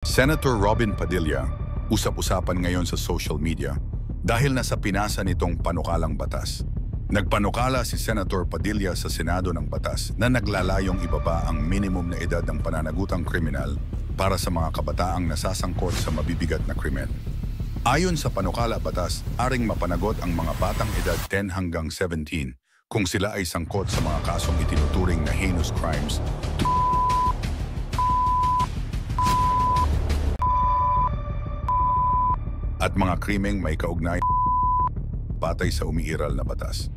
Senator Robin Padilla, usap-usapan ngayon sa social media dahil nasa pinasa nitong panukalang batas. Nagpanukala si Senator Padilla sa Senado ng batas na naglalayong ibaba ang minimum na edad ng pananagutang kriminal para sa mga kabataang nasasangkot sa mabibigat na krimen. Ayon sa panukala batas, aring mapanagot ang mga batang edad 10 hanggang 17 kung sila ay sangkot sa mga kasong itinuturing na heinous crimes at mga krimeng may kaugnay batay sa umiiral na batas.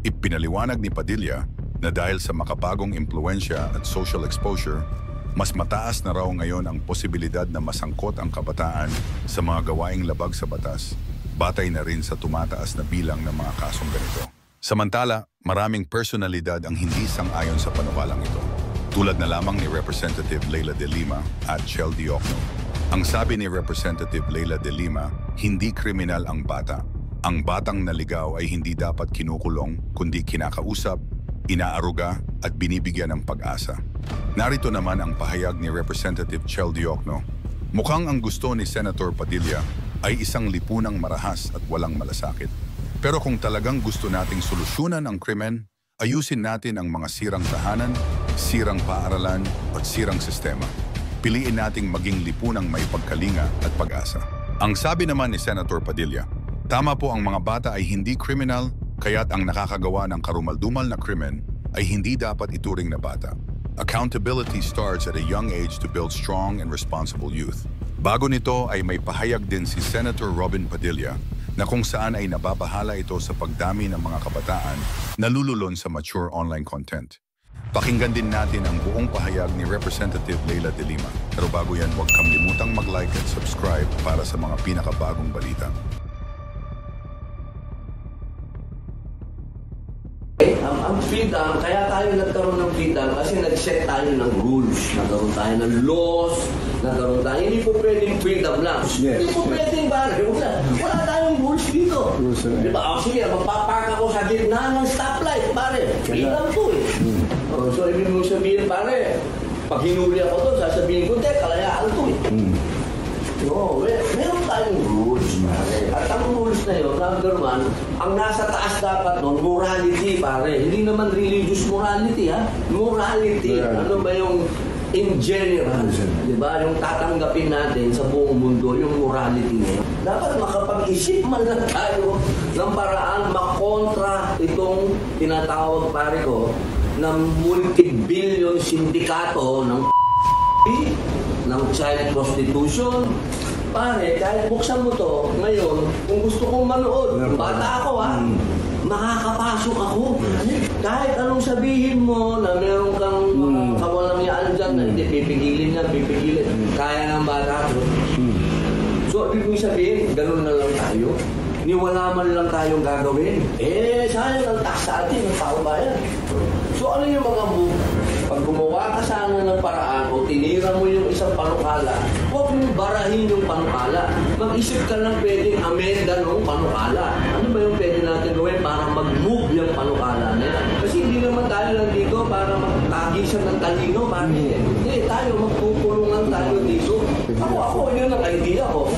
Ipinaliwanag ni Padilla na dahil sa makabagong impluensya at social exposure, mas mataas na raw ngayon ang posibilidad na masangkot ang kabataan sa mga gawaing labag sa batas, batay na rin sa tumataas na bilang ng mga kasong ganito. Samantala, maraming personalidad ang hindi sang-ayon sa panukalang ito, tulad na lamang ni Representative Leila De Lima at Chel Diokno. Ang sabi ni Representative Leila De Lima, hindi kriminal ang bata. Ang batang naligaw ay hindi dapat kinukulong, kundi kinakausap, inaaruga at binibigyan ng pag-asa. Narito naman ang pahayag ni Representative Chel Diokno. Mukhang ang gusto ni Senator Padilla ay isang lipunang marahas at walang malasakit. Pero kung talagang gusto nating solusyonan ang krimen, ayusin natin ang mga sirang tahanan, sirang paaralan at sirang sistema. Piliin nating maging lipunang may pagkalinga at pag-asa. Ang sabi naman ni Senator Padilla, tama po ang mga bata ay hindi kriminal, kaya't ang nakakagawa ng karumaldumal na krimen ay hindi dapat ituring na bata. Accountability starts at a young age to build strong and responsible youth. Bago nito ay may pahayag din si Senator Robin Padilla na kung saan ay nababahala ito sa pagdami ng mga kabataan na lululon sa mature online content. Pakinggan din natin ang buong pahayag ni Representative Leila De Lima. Pero bago yan, huwag kalimutang mag-like at subscribe para sa mga pinakabagong balita. Ang freedom, kaya tayo nagkaroon ng freedom kasi nag-set tayo ng rules, nagkaroon tayo ng laws, nagkaroon tayo, hindi po pwedeng freedom lang. Yes. Hindi po pwedeng pare, wala tayong rules dito. Diba? Sige, magpapark ako sa gitna ng stoplight, pare. Freedom to eh. So, ibig mong sabihin, pare, pag hinuli ako doon, sasabihin ko, kalayaan to eh. No, meron tayong rules, pare. At ang rules na yun, number one, ang nasa taas dapat nun, morality, pare. Hindi naman religious morality, ha? Morality. Ano ba yung in general? Diba? Yung tatanggapin natin sa buong mundo, yung morality na yun. Dapat makapag-isip man lang tayo ng paraan makontra itong tinatawag, pare ko, ng multi-billion sindikato ng child prostitution. Pare, kahit buksan mo to, ngayon, kung gusto kong manood, bata ako makakapasok ako. Kahit anong sabihin mo na meron kang kawalangyaan dyan na hindi pipigilin niya, pipigilin. Kaya ng bata ko. So, ibig sabihin, ganun na lang tayo. Niwala man lang tayong gagawin. Sayang ang tax sa atin, ng tao bayan. So, ano yung mga move? Pag gumawa ka sana ng paraan o tinira mo yung isang panukala, huwag mong barahin yung panukala. Mag-isip ka lang pwedeng amenda ng panukala. Ano ba yung pwede natin gawin para mag-move yung panukala na yan? Kasi hindi naman tayo lang dito para magtagisan ng talino. Hindi, tayo magpupulungan tayo dito. Ako, yun ang idea ko.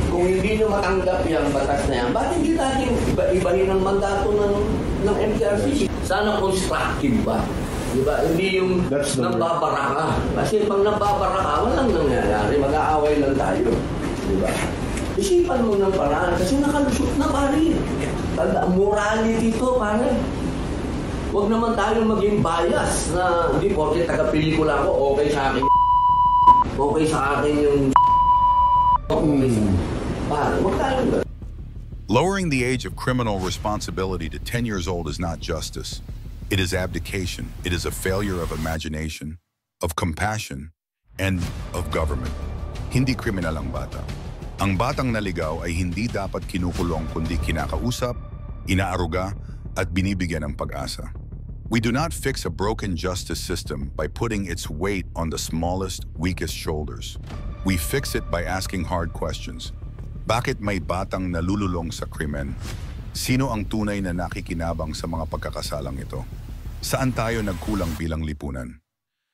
Kung hindi nyo matanggap yung batas na yan, bakit hindi natin ibahin ang mandato ng MTRCC? Sana constructive ba? Diba? Hindi yung nababara ka. Kasi pag nababara ka, walang nangyayari. Mag-aaway lang tayo. Diba? Isipan mo ng paraan kasi nakalusot na pare. Tanda, morality to pare. Huwag naman tayo maging bias na hindi porke taga-pelikula ko, okay sa akin. Okay sa akin yung okay sa pare. Huwag tayo. Lowering the age of criminal responsibility to 10 years old is not justice. It is abdication. It is a failure of imagination, of compassion, and of government. Hindi kriminal ang bata. Ang batang naligaw ay hindi dapat kinukulong kundi kinakausap, inaaruga, at binibigyan ng pag-asa. We do not fix a broken justice system by putting its weight on the smallest, weakest shoulders. We fix it by asking hard questions. Bakit may batang nalululong sa krimen? Sino ang tunay na nakikinabang sa mga pagkakasalang ito? Saan tayo nagkulang bilang lipunan?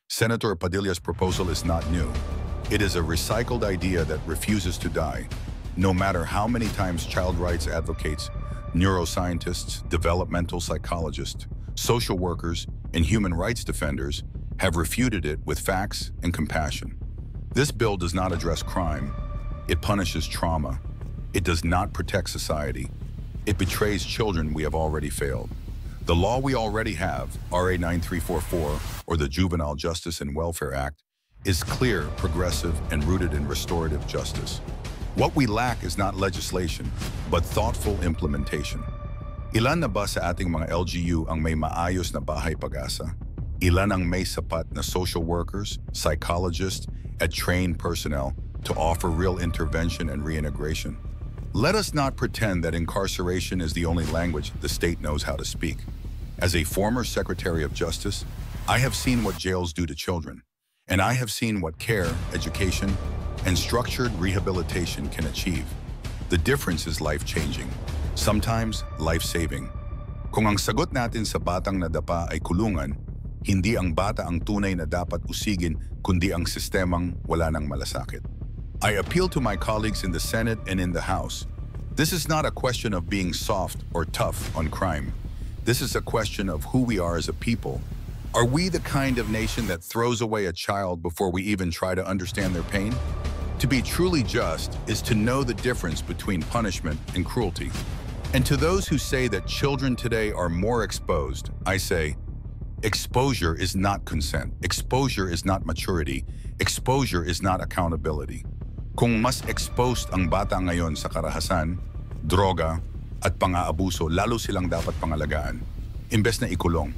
Senator Padilla's proposal is not new. It is a recycled idea that refuses to die, no matter how many times child rights advocates, neuroscientists, developmental psychologists, social workers, and human rights defenders have refuted it with facts and compassion. This bill does not address crime. It punishes trauma. It does not protect society. It betrays children we have already failed. The law we already have, RA 9344, or the Juvenile Justice and Welfare Act, is clear, progressive, and rooted in restorative justice. What we lack is not legislation, but thoughtful implementation. Ilan na ba sa ating mga LGU ang may maayos na bahay pag-asa? Ilan ang may sapat na social workers, psychologists, and trained personnel to offer real intervention and reintegration? Let us not pretend that incarceration is the only language the state knows how to speak. As a former Secretary of Justice, I have seen what jails do to children, and I have seen what care, education, and structured rehabilitation can achieve. The difference is life-changing, sometimes life-saving. Kung ang sagot natin sa batang nadapa ay kulungan, hindi ang bata ang tunay na dapat usigin, kundi ang sistemang wala nang malasakit. I appeal to my colleagues in the Senate and in the House. This is not a question of being soft or tough on crime. This is a question of who we are as a people. Are we the kind of nation that throws away a child before we even try to understand their pain? To be truly just is to know the difference between punishment and cruelty. And to those who say that children today are more exposed, I say, exposure is not consent. Exposure is not maturity. Exposure is not accountability. Kung mas exposed ang bata ngayon sa karahasan, droga, at pang-aabuso, lalo silang dapat pangalagaan, imbes na ikulong.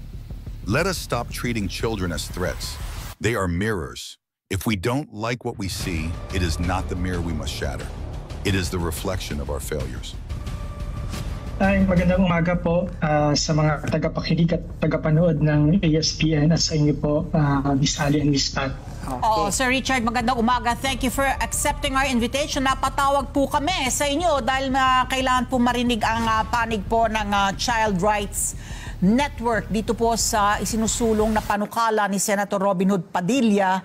Let us stop treating children as threats. They are mirrors. If we don't like what we see, it is not the mirror we must shatter. It is the reflection of our failures. Ay, magandang umaga po sa mga tagapakinig at tagapanood ng ASPN at sa inyo po, Miss Ali and Miss Pat. Oh, Sir Richard, magandang umaga. Thank you for accepting our invitation. Napatawag po kami sa inyo dahil kailangan po marinig ang panig po ng Child Rights Network dito po sa isinusulong na panukala ni Senator Robin Hood Padilla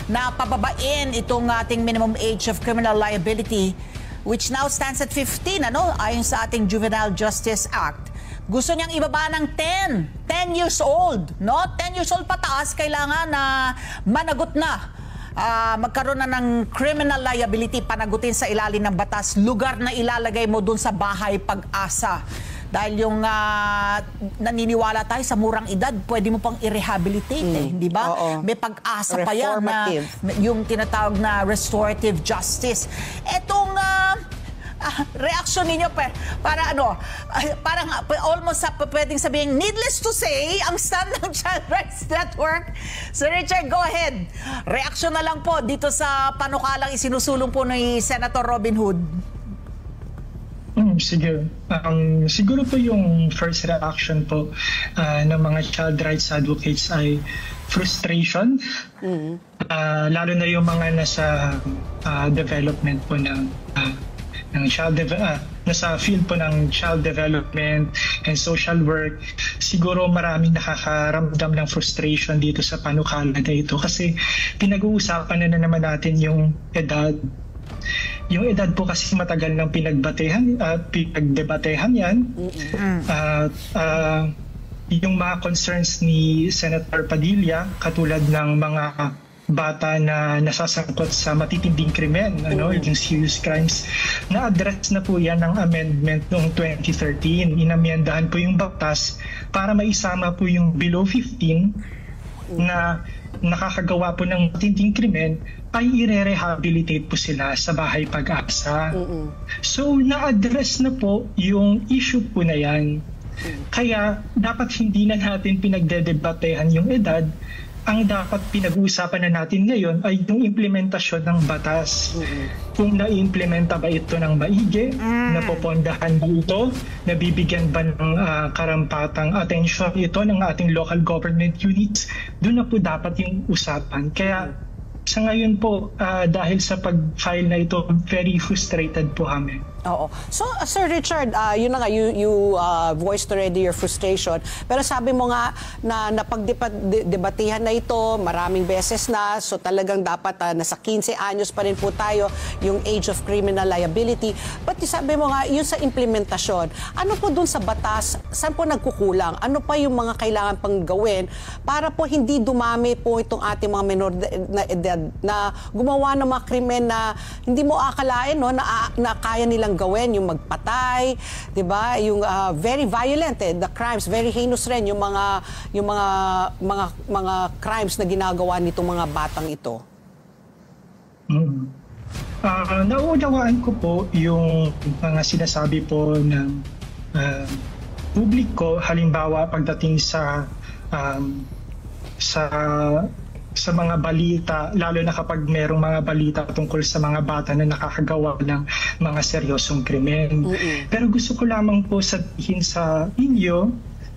na pababain itong ating minimum age of criminal liability, which now stands at 15, ayon sa ating Juvenile Justice Act. Gusto niyang ibaba ng 10 years old, no? 10 years old pataas, kailangan na managot na. Magkaroon na ng criminal liability, panagutin sa ilalim ng batas, lugar na ilalagay mo dun sa bahay pag-asa. Dahil yung naniniwala tayo sa murang edad, pwede mo pang i-rehabilitate, di ba? May pag-asa pa yan na yung tinatawag na restorative justice. Etong reaction ninyo parang almost pwedeng sabihin, needless to say, ang stand ng Child Rights Network. So Richard, go ahead. Reaction na lang po dito sa panukalang isinusulong po ni Senator Robin Hood. Sige. Siguro po yung first reaction po ng mga child rights advocates ay frustration. Lalo na yung mga nasa development po ng nasa field po ng child development and social work. Siguro maraming nakakaramdam ng frustration dito sa panukala na ito kasi pinag-uusapan na naman natin yung edad. Yung edad po kasi matagal nang pinagdebatehan yan. Yung mga concerns ni Senator Padilla, katulad ng mga bata na nasasangkot sa matitinding krimen, yung serious crimes, na-address na po yan ng amendment noong 2013. Inamyendahan po yung batas para maisama po yung below 15 na nakakagawa po ng matinding krimen ay i-rehabilitate po sila sa bahay pag-asa. So, na-address na po yung issue po na yan. Kaya, dapat hindi na natin pinagdedebatehan yung edad. Ang dapat pinag-uusapan na natin ngayon ay yung implementasyon ng batas. Kung na-implementa ba ito ng maigi, napopondahan ba ito, nabibigyan ba ng karampatang atensyon ito ng ating local government units, doon na po dapat yung usapan. Kaya sa ngayon po, dahil sa pag-file na ito, very frustrated po kami. Oo. So, Sir Richard, yun na nga, you voiced already your frustration. Pero sabi mo nga na napagdebatihan na ito, maraming beses na, so talagang dapat nasa 15 anyos pa rin po tayo yung age of criminal liability. But sabi mo nga, yun sa implementasyon, ano po dun sa batas, saan po nagkukulang? Ano pa yung mga kailangan pang gawin para po hindi dumami po itong ating mga menor na edad na gumawa ng mga krimen na hindi mo akalain, no, na kaya nilang gawin, yung magpatay, 'di ba? Yung very violent, the crimes, very heinous rin yung mga crimes na ginagawa nitong mga batang ito. Nauunawaan ko po yung mga sinasabi po ng publiko, halimbawa pagdating sa mga balita, lalo na kapag merong mga balita tungkol sa mga bata na nakakagawa ng mga seryosong krimen. Pero gusto ko lamang po sabihin sa inyo,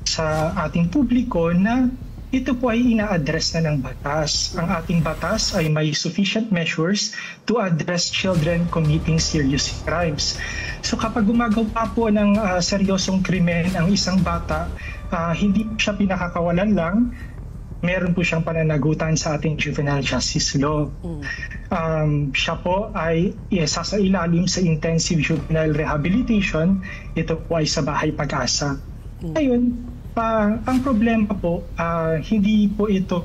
sa ating publiko, na ito po ay ina-address na ng batas. Ang ating batas ay may sufficient measures to address children committing serious crimes. So kapag gumagawa po ng seryosong krimen ang isang bata, hindi siya pinakakawalan lang, meron po siyang pananagutan sa ating juvenile justice law. Siya po ay sasailalim sa intensive juvenile rehabilitation. Ito po ay sa Bahay Pag-asa. Ngayon, ang problema po, hindi po ito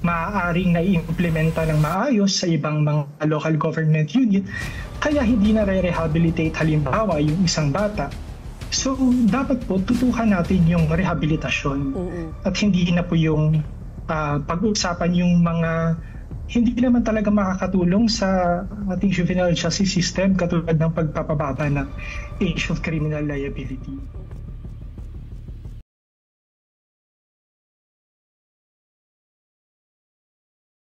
maaaring na-implementa ng maayos sa ibang mga local government unit, kaya hindi na re-rehabilitate halimbawa yung isang bata. So, dapat po tutukan natin yung rehabilitasyon at hindi na po yung pag-uusapan yung mga hindi naman talaga makakatulong sa ating juvenile justice system katulad ng pagpapababa ng age of criminal liability.